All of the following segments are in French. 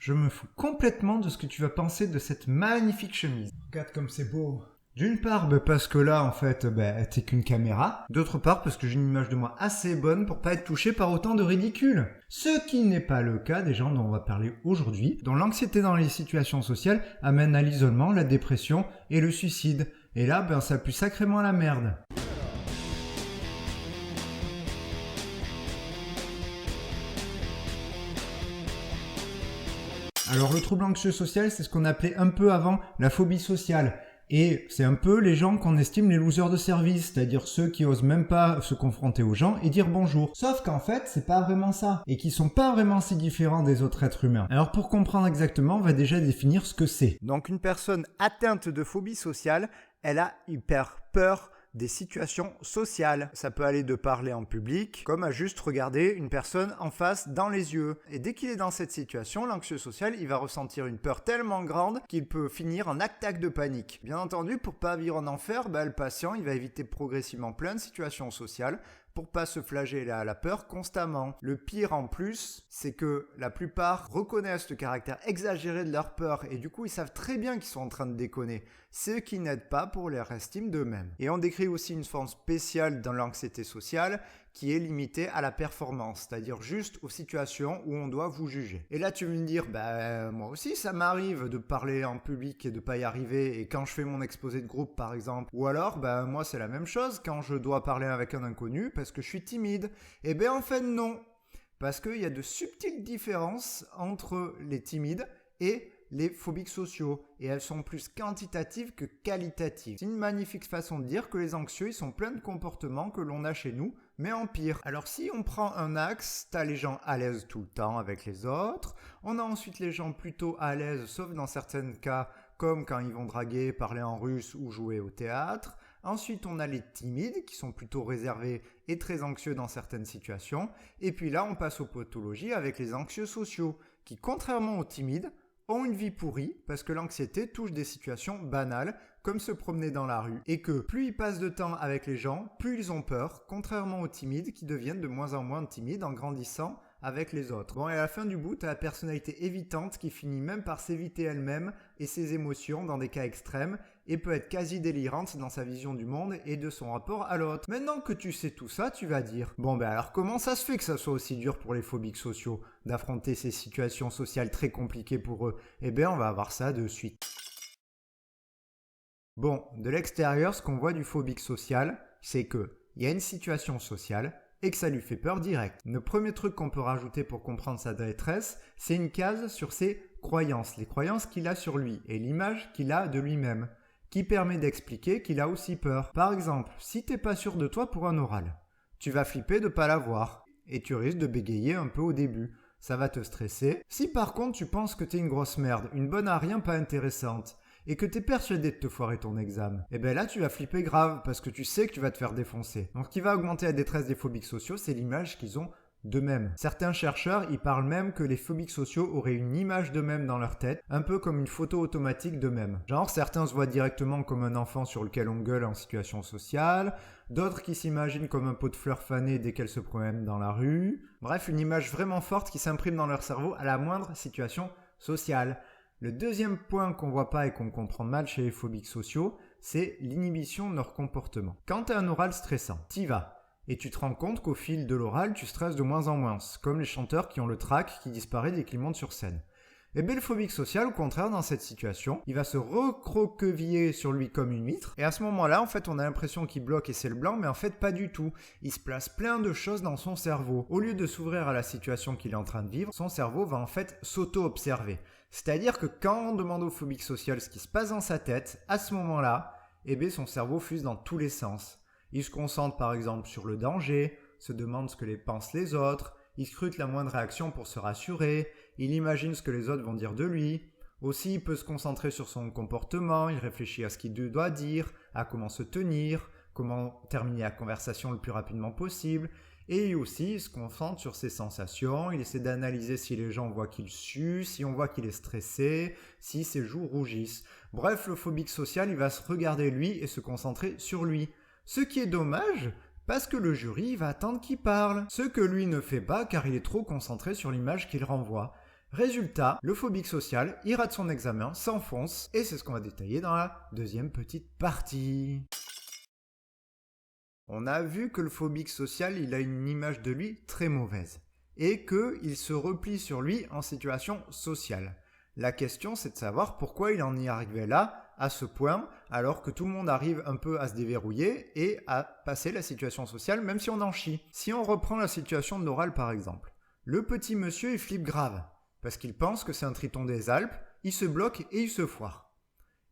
Je me fous complètement de ce que tu vas penser de cette magnifique chemise. Regarde comme c'est beau. D'une part, parce que là, en fait, t'es qu'une caméra. D'autre part, parce que j'ai une image de moi assez bonne pour pas être touché par autant de ridicule. Ce qui n'est pas le cas des gens dont on va parler aujourd'hui, dont l'anxiété dans les situations sociales amène à l'isolement, la dépression et le suicide. Et là, ça pue sacrément la merde. Alors le trouble anxieux social, c'est ce qu'on appelait un peu avant la phobie sociale. Et c'est un peu les gens qu'on estime les losers de service, c'est-à-dire ceux qui osent même pas se confronter aux gens et dire bonjour. Sauf qu'en fait, c'est pas vraiment ça. Et qui sont pas vraiment si différents des autres êtres humains. Alors pour comprendre exactement, on va déjà définir ce que c'est. Donc une personne atteinte de phobie sociale, elle a hyper peur des situations sociales. Ça peut aller de parler en public, comme à juste regarder une personne en face dans les yeux. Et dès qu'il est dans cette situation, l'anxieux social, il va ressentir une peur tellement grande qu'il peut finir en attaque de panique. Bien entendu, pour pas vivre en enfer, le patient, il va éviter progressivement plein de situations sociales pour pas se flageller à la peur constamment. Le pire en plus, c'est que la plupart reconnaissent le caractère exagéré de leur peur et du coup ils savent très bien qu'ils sont en train de déconner, ce qui n'aide pas pour leur estime d'eux-mêmes. Et on décrit aussi une forme spéciale dans l'anxiété sociale qui est limitée à la performance, c'est-à-dire juste aux situations où on doit vous juger. Et là tu veux me dire, moi aussi ça m'arrive de parler en public et de pas y arriver, et quand je fais mon exposé de groupe par exemple, ou alors moi c'est la même chose quand je dois parler avec un inconnu parce que je suis timide. Et en fait non, parce qu'il y a de subtiles différences entre les timides et les phobiques sociaux, et elles sont plus quantitatives que qualitatives. C'est une magnifique façon de dire que les anxieux, ils sont pleins de comportements que l'on a chez nous, mais en pire. Alors si on prend un axe, t'as les gens à l'aise tout le temps avec les autres, on a ensuite les gens plutôt à l'aise, sauf dans certains cas, comme quand ils vont draguer, parler en russe ou jouer au théâtre. Ensuite, on a les timides, qui sont plutôt réservés et très anxieux dans certaines situations. Et puis là, on passe aux pathologies avec les anxieux sociaux, qui, contrairement aux timides, ont une vie pourrie parce que l'anxiété touche des situations banales comme se promener dans la rue et que plus ils passent de temps avec les gens, plus ils ont peur, contrairement aux timides qui deviennent de moins en moins timides en grandissant avec les autres. Bon, et à la fin du bout, t'as la personnalité évitante qui finit même par s'éviter elle-même et ses émotions dans des cas extrêmes et peut être quasi délirante dans sa vision du monde et de son rapport à l'autre. Maintenant que tu sais tout ça, tu vas dire, alors comment ça se fait que ça soit aussi dur pour les phobiques sociaux d'affronter ces situations sociales très compliquées pour eux? On va voir ça de suite. Bon, de l'extérieur, ce qu'on voit du phobique social, c'est que il y a une situation sociale et que ça lui fait peur direct. Le premier truc qu'on peut rajouter pour comprendre sa détresse, c'est une case sur ses croyances, les croyances qu'il a sur lui et l'image qu'il a de lui-même, qui permet d'expliquer qu'il a aussi peur. Par exemple, si t'es pas sûr de toi pour un oral, tu vas flipper de pas l'avoir et tu risques de bégayer un peu au début. Ça va te stresser. Si par contre tu penses que t'es une grosse merde, une bonne à rien pas intéressante, et que t'es persuadé de te foirer ton examen, là tu vas flipper grave parce que tu sais que tu vas te faire défoncer. Donc ce qui va augmenter la détresse des phobiques sociaux, c'est l'image qu'ils ont d'eux-mêmes. Certains chercheurs, ils parlent même que les phobiques sociaux auraient une image d'eux-mêmes dans leur tête, un peu comme une photo automatique d'eux-mêmes. Genre certains se voient directement comme un enfant sur lequel on gueule en situation sociale, d'autres qui s'imaginent comme un pot de fleurs fanées dès qu'elles se promènent dans la rue. Bref, une image vraiment forte qui s'imprime dans leur cerveau à la moindre situation sociale. Le deuxième point qu'on voit pas et qu'on comprend mal chez les phobiques sociaux, c'est l'inhibition de leur comportement. Quand tu as un oral stressant, t'y vas. Et tu te rends compte qu'au fil de l'oral, tu stresses de moins en moins, comme les chanteurs qui ont le trac qui disparaît dès qu'ils montent sur scène. Le phobique social, au contraire, dans cette situation, il va se recroqueviller sur lui comme une huître, et à ce moment-là, en fait, on a l'impression qu'il bloque et c'est le blanc, mais en fait, pas du tout. Il se place plein de choses dans son cerveau. Au lieu de s'ouvrir à la situation qu'il est en train de vivre, son cerveau va en fait s'auto-observer. C'est-à-dire que quand on demande au phobique social ce qui se passe dans sa tête, à ce moment-là, son cerveau fuse dans tous les sens. Il se concentre par exemple sur le danger, se demande ce que pensent les autres, il scrute la moindre réaction pour se rassurer, il imagine ce que les autres vont dire de lui. Aussi, il peut se concentrer sur son comportement, il réfléchit à ce qu'il doit dire, à comment se tenir, comment terminer la conversation le plus rapidement possible. Et aussi, il se concentre sur ses sensations, il essaie d'analyser si les gens voient qu'il sue, si on voit qu'il est stressé, si ses joues rougissent. Bref, le phobique social, il va se regarder lui et se concentrer sur lui. Ce qui est dommage, parce que le jury va attendre qu'il parle. Ce que lui ne fait pas car il est trop concentré sur l'image qu'il renvoie. Résultat, le phobique social, il rate son examen, s'enfonce, et c'est ce qu'on va détailler dans la deuxième petite partie. On a vu que le phobique social, il a une image de lui très mauvaise, et qu'il se replie sur lui en situation sociale. La question, c'est de savoir pourquoi il en est arrivé là, à ce point, alors que tout le monde arrive un peu à se déverrouiller et à passer la situation sociale, même si on en chie. Si on reprend la situation de l'oral par exemple, le petit monsieur, il flippe grave, parce qu'il pense que c'est un triton des Alpes, il se bloque et il se foire.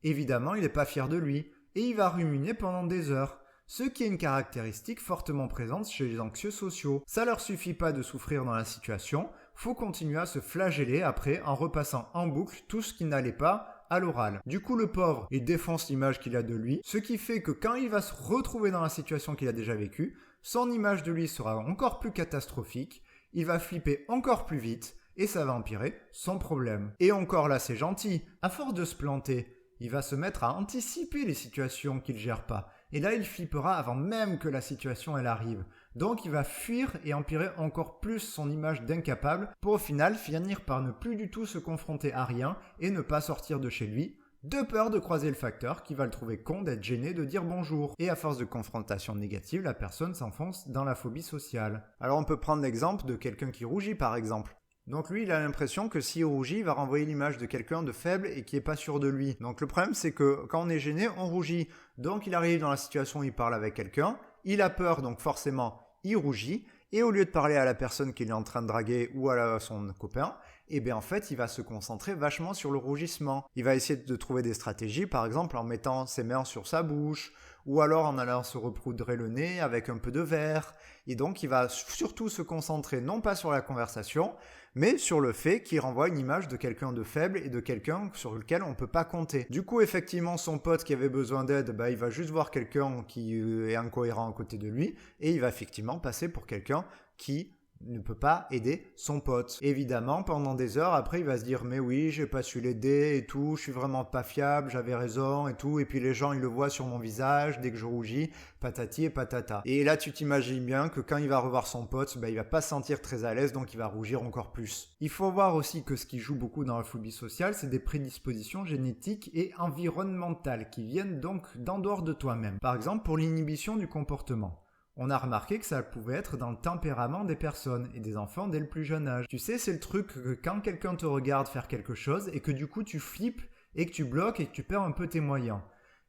Évidemment, il n'est pas fier de lui, et il va ruminer pendant des heures. Ce qui est une caractéristique fortement présente chez les anxieux sociaux. Ça leur suffit pas de souffrir dans la situation, faut continuer à se flageller après en repassant en boucle tout ce qui n'allait pas à l'oral. Du coup, le pauvre, il défonce l'image qu'il a de lui, ce qui fait que quand il va se retrouver dans la situation qu'il a déjà vécue, son image de lui sera encore plus catastrophique, il va flipper encore plus vite, et ça va empirer son problème. Et encore là, c'est gentil, à force de se planter, il va se mettre à anticiper les situations qu'il gère pas. Et là, il flippera avant même que la situation elle arrive. Donc, il va fuir et empirer encore plus son image d'incapable pour au final finir par ne plus du tout se confronter à rien et ne pas sortir de chez lui, de peur de croiser le facteur qui va le trouver con d'être gêné de dire bonjour. Et à force de confrontation négative, la personne s'enfonce dans la phobie sociale. Alors, on peut prendre l'exemple de quelqu'un qui rougit par exemple. Donc lui, il a l'impression que s'il rougit, il va renvoyer l'image de quelqu'un de faible et qui est pas sûr de lui. Donc le problème, c'est que quand on est gêné, on rougit. Donc il arrive dans la situation où il parle avec quelqu'un, il a peur, donc forcément, il rougit. Et au lieu de parler à la personne qu'il est en train de draguer ou à son copain, eh bien en fait, il va se concentrer vachement sur le rougissement. Il va essayer de trouver des stratégies, par exemple en mettant ses mains sur sa bouche, ou alors en allant se repoudrer le nez avec un peu de verre. Et donc, il va surtout se concentrer non pas sur la conversation, mais sur le fait qu'il renvoie une image de quelqu'un de faible et de quelqu'un sur lequel on ne peut pas compter. Du coup, effectivement, son pote qui avait besoin d'aide, il va juste voir quelqu'un qui est incohérent à côté de lui, et il va effectivement passer pour quelqu'un qui ne peut pas aider son pote. Évidemment, pendant des heures, après, il va se dire « Mais oui, j'ai pas su l'aider et tout, je suis vraiment pas fiable, j'avais raison et tout. » Et puis les gens, ils le voient sur mon visage, dès que je rougis, patati et patata. Et là, tu t'imagines bien que quand il va revoir son pote, il va pas se sentir très à l'aise, donc il va rougir encore plus. Il faut voir aussi que ce qui joue beaucoup dans la phobie sociale, c'est des prédispositions génétiques et environnementales qui viennent donc d'en dehors de toi-même. Par exemple, pour l'inhibition du comportement. On a remarqué que ça pouvait être dans le tempérament des personnes et des enfants dès le plus jeune âge. Tu sais, c'est le truc que quand quelqu'un te regarde faire quelque chose et que du coup tu flippes et que tu bloques et que tu perds un peu tes moyens.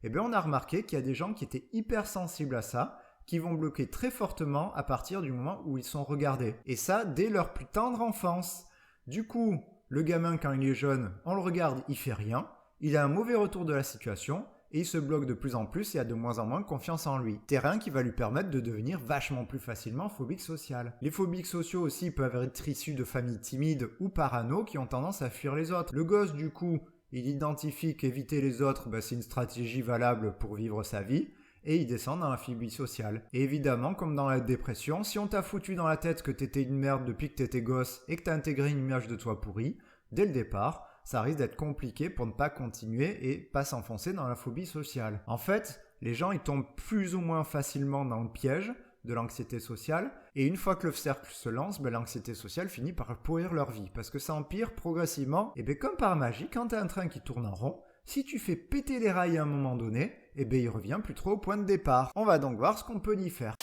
Eh bien, on a remarqué qu'il y a des gens qui étaient hypersensibles à ça, qui vont bloquer très fortement à partir du moment où ils sont regardés. Et ça, dès leur plus tendre enfance. Du coup, le gamin, quand il est jeune, on le regarde, il fait rien, il a un mauvais retour de la situation, et il se bloque de plus en plus et a de moins en moins confiance en lui. Terrain qui va lui permettre de devenir vachement plus facilement phobique social. Les phobiques sociaux aussi peuvent être issus de familles timides ou parano qui ont tendance à fuir les autres. Le gosse du coup, il identifie qu'éviter les autres, c'est une stratégie valable pour vivre sa vie, et il descend dans la phobie sociale. Et évidemment, comme dans la dépression, si on t'a foutu dans la tête que t'étais une merde depuis que t'étais gosse et que t'as intégré une image de toi pourrie, dès le départ, ça risque d'être compliqué pour ne pas continuer et pas s'enfoncer dans la phobie sociale. En fait, les gens ils tombent plus ou moins facilement dans le piège de l'anxiété sociale et une fois que le cercle se lance, l'anxiété sociale finit par pourrir leur vie parce que ça empire progressivement et comme par magie, quand t'as un train qui tourne en rond, si tu fais péter les rails à un moment donné, il revient plus trop au point de départ. On va donc voir ce qu'on peut y faire.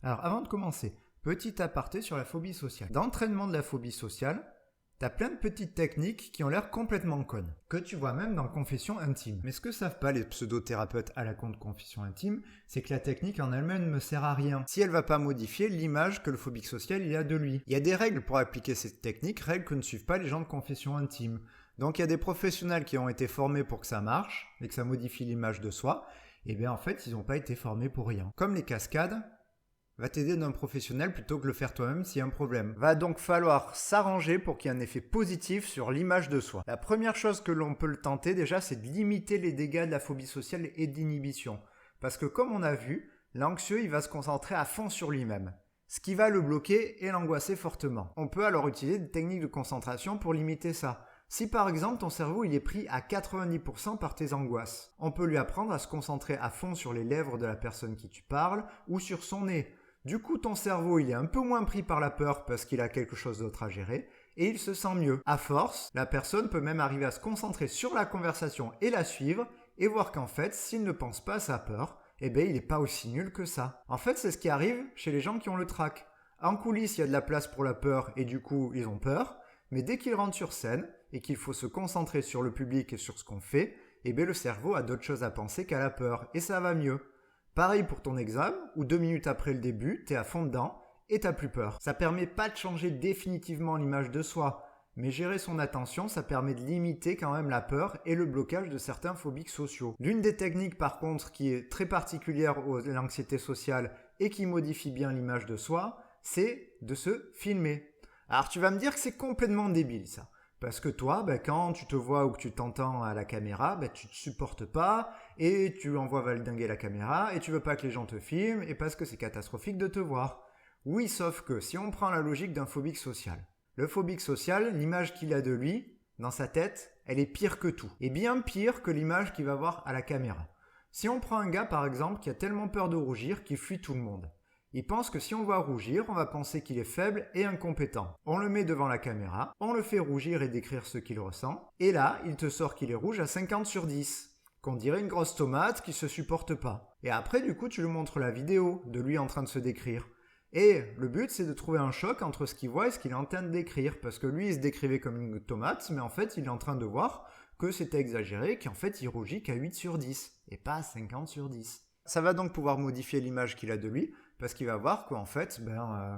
Alors avant de commencer, petit aparté sur la phobie sociale. Dans l'entraînement de la phobie sociale, t'as plein de petites techniques qui ont l'air complètement connes, que tu vois même dans Confession intime. Mais ce que savent pas les pseudo-thérapeutes à la con de Confession intime, c'est que la technique en elle-même ne sert à rien, si elle va pas modifier l'image que le phobique social il a de lui. Il y a des règles pour appliquer cette technique, règles que ne suivent pas les gens de Confession intime. Donc il y a des professionnels qui ont été formés pour que ça marche, et que ça modifie l'image de soi, en fait ils n'ont pas été formés pour rien. Comme les cascades, va t'aider d'un professionnel plutôt que de le faire toi-même s'il y a un problème. Va donc falloir s'arranger pour qu'il y ait un effet positif sur l'image de soi. La première chose que l'on peut le tenter déjà, c'est de limiter les dégâts de la phobie sociale et d'inhibition. Parce que comme on a vu, l'anxieux il va se concentrer à fond sur lui-même. Ce qui va le bloquer et l'angoisser fortement. On peut alors utiliser des techniques de concentration pour limiter ça. Si par exemple ton cerveau il est pris à 90% par tes angoisses, on peut lui apprendre à se concentrer à fond sur les lèvres de la personne qui tu parles ou sur son nez. Du coup, ton cerveau, il est un peu moins pris par la peur parce qu'il a quelque chose d'autre à gérer et il se sent mieux. À force, la personne peut même arriver à se concentrer sur la conversation et la suivre et voir qu'en fait, s'il ne pense pas à sa peur, eh ben il n'est pas aussi nul que ça. En fait, c'est ce qui arrive chez les gens qui ont le trac. En coulisses, il y a de la place pour la peur et du coup, ils ont peur, mais dès qu'ils rentrent sur scène et qu'il faut se concentrer sur le public et sur ce qu'on fait, eh ben le cerveau a d'autres choses à penser qu'à la peur et ça va mieux. Pareil pour ton examen, où 2 minutes après le début, t'es à fond dedans et t'as plus peur. Ça permet pas de changer définitivement l'image de soi, mais gérer son attention, ça permet de limiter quand même la peur et le blocage de certains phobiques sociaux. L'une des techniques par contre qui est très particulière à l'anxiété sociale et qui modifie bien l'image de soi, c'est de se filmer. Alors tu vas me dire que c'est complètement débile ça. Parce que toi, quand tu te vois ou que tu t'entends à la caméra, tu ne supportes pas et tu envoies valdinguer la caméra et tu veux pas que les gens te filment et parce que c'est catastrophique de te voir. Oui, sauf que si on prend la logique d'un phobique social. Le phobique social, l'image qu'il a de lui, dans sa tête, elle est pire que tout. Et bien pire que l'image qu'il va voir à la caméra. Si on prend un gars par exemple qui a tellement peur de rougir qu'il fuit tout le monde. Il pense que si on voit rougir, on va penser qu'il est faible et incompétent. On le met devant la caméra, on le fait rougir et décrire ce qu'il ressent, et là, il te sort qu'il est rouge à 50 sur 10. Qu'on dirait une grosse tomate qui se supporte pas. Et après, du coup, tu lui montres la vidéo de lui en train de se décrire. Et le but, c'est de trouver un choc entre ce qu'il voit et ce qu'il est en train de décrire. Parce que lui, il se décrivait comme une tomate, mais en fait, il est en train de voir que c'était exagéré, qu'en fait, il rougit qu'à 8 sur 10, et pas à 50 sur 10. Ça va donc pouvoir modifier l'image qu'il a de lui, parce qu'il va voir qu'en fait,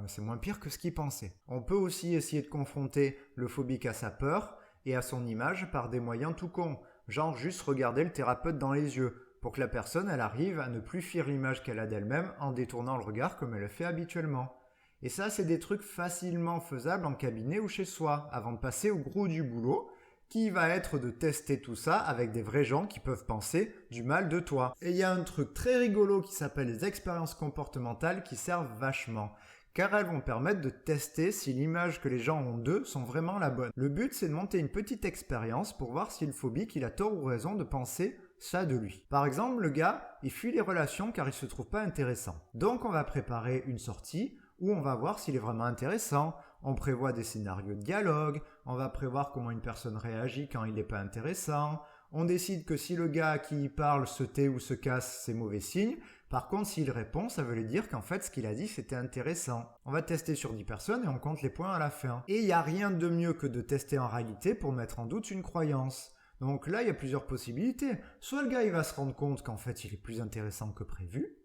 c'est moins pire que ce qu'il pensait. On peut aussi essayer de confronter le phobique à sa peur et à son image par des moyens tout cons, genre juste regarder le thérapeute dans les yeux, pour que la personne elle arrive à ne plus fuir l'image qu'elle a d'elle-même en détournant le regard comme elle le fait habituellement. Et ça, c'est des trucs facilement faisables en cabinet ou chez soi, avant de passer au gros du boulot, qui va être de tester tout ça avec des vrais gens qui peuvent penser du mal de toi. Et il y a un truc très rigolo qui s'appelle les expériences comportementales qui servent vachement, car elles vont permettre de tester si l'image que les gens ont d'eux sont vraiment la bonne. Le but, c'est de monter une petite expérience pour voir si le phobique il a tort ou raison de penser ça de lui. Par exemple, le gars, il fuit les relations car il se trouve pas intéressant. Donc on va préparer une sortie où on va voir s'il est vraiment intéressant. On prévoit des scénarios de dialogue, on va prévoir comment une personne réagit quand il n'est pas intéressant. On décide que si le gars à qui il parle se tait ou se casse, c'est mauvais signe. Par contre, s'il répond, ça veut dire qu'en fait, ce qu'il a dit, c'était intéressant. On va tester sur 10 personnes et on compte les points à la fin. Et il n'y a rien de mieux que de tester en réalité pour mettre en doute une croyance. Donc là, il y a plusieurs possibilités. Soit le gars, il va se rendre compte qu'en fait, il est plus intéressant que prévu.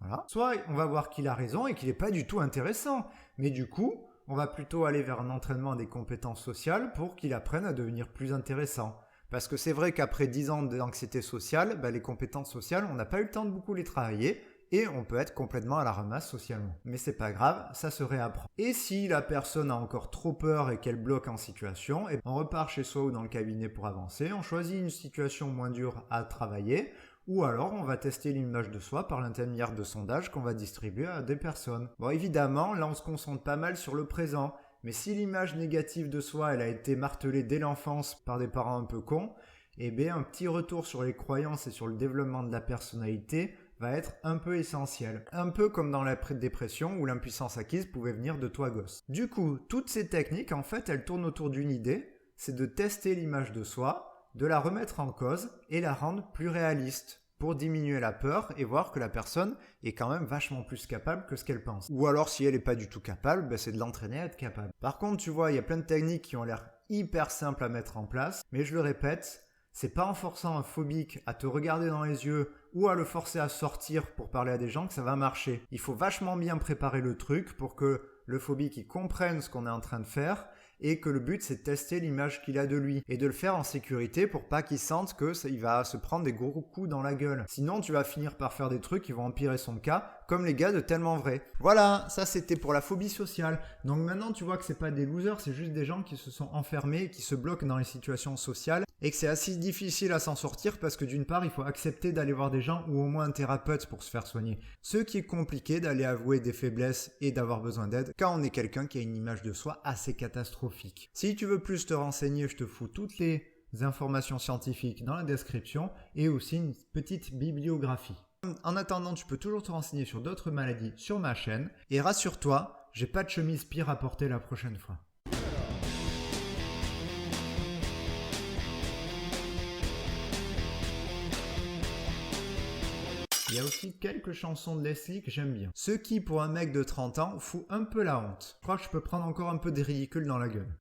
Voilà. Soit on va voir qu'il a raison et qu'il n'est pas du tout intéressant. Mais du coup, on va plutôt aller vers un entraînement des compétences sociales pour qu'il apprenne à devenir plus intéressant. Parce que c'est vrai qu'après 10 ans d'anxiété sociale, les compétences sociales, on n'a pas eu le temps de beaucoup les travailler et on peut être complètement à la ramasse socialement. Mais c'est pas grave, ça se réapprend. Et si la personne a encore trop peur et qu'elle bloque en situation, on repart chez soi ou dans le cabinet pour avancer, on choisit une situation moins dure à travailler, ou alors on va tester l'image de soi par l'intermédiaire de sondages qu'on va distribuer à des personnes. Bon, évidemment, là on se concentre pas mal sur le présent, mais si l'image négative de soi elle a été martelée dès l'enfance par des parents un peu cons, un petit retour sur les croyances et sur le développement de la personnalité va être un peu essentiel. Un peu comme dans la dépression où l'impuissance acquise pouvait venir de toi gosse. Du coup, toutes ces techniques, en fait, elles tournent autour d'une idée, c'est de tester l'image de soi, de la remettre en cause et la rendre plus réaliste pour diminuer la peur et voir que la personne est quand même vachement plus capable que ce qu'elle pense. Ou alors si elle n'est pas du tout capable, c'est de l'entraîner à être capable. Par contre, tu vois, il y a plein de techniques qui ont l'air hyper simples à mettre en place, mais je le répète, c'est pas en forçant un phobique à te regarder dans les yeux ou à le forcer à sortir pour parler à des gens que ça va marcher. Il faut vachement bien préparer le truc pour que le phobique il comprenne ce qu'on est en train de faire et que le but c'est de tester l'image qu'il a de lui et de le faire en sécurité pour pas qu'il sente qu'il va se prendre des gros coups dans la gueule. Sinon tu vas finir par faire des trucs qui vont empirer son cas comme les gars de Tellement Vrai. Voilà, ça c'était pour la phobie sociale. Donc maintenant tu vois que c'est pas des losers, c'est juste des gens qui se sont enfermés, qui se bloquent dans les situations sociales et que c'est assez difficile à s'en sortir parce que d'une part il faut accepter d'aller voir des gens ou au moins un thérapeute pour se faire soigner. Ce qui est compliqué d'aller avouer des faiblesses et d'avoir besoin d'aide quand on est quelqu'un qui a une image de soi assez catastrophique. Si tu veux plus te renseigner, je te fous toutes les informations scientifiques dans la description et aussi une petite bibliographie. En attendant, tu peux toujours te renseigner sur d'autres maladies sur ma chaîne et rassure-toi, j'ai pas de chemise pire à porter la prochaine fois. Il y a aussi quelques chansons de Leslie que j'aime bien. Ce qui, pour un mec de 30 ans, fout un peu la honte. Je crois que je peux prendre encore un peu des ridicules dans la gueule.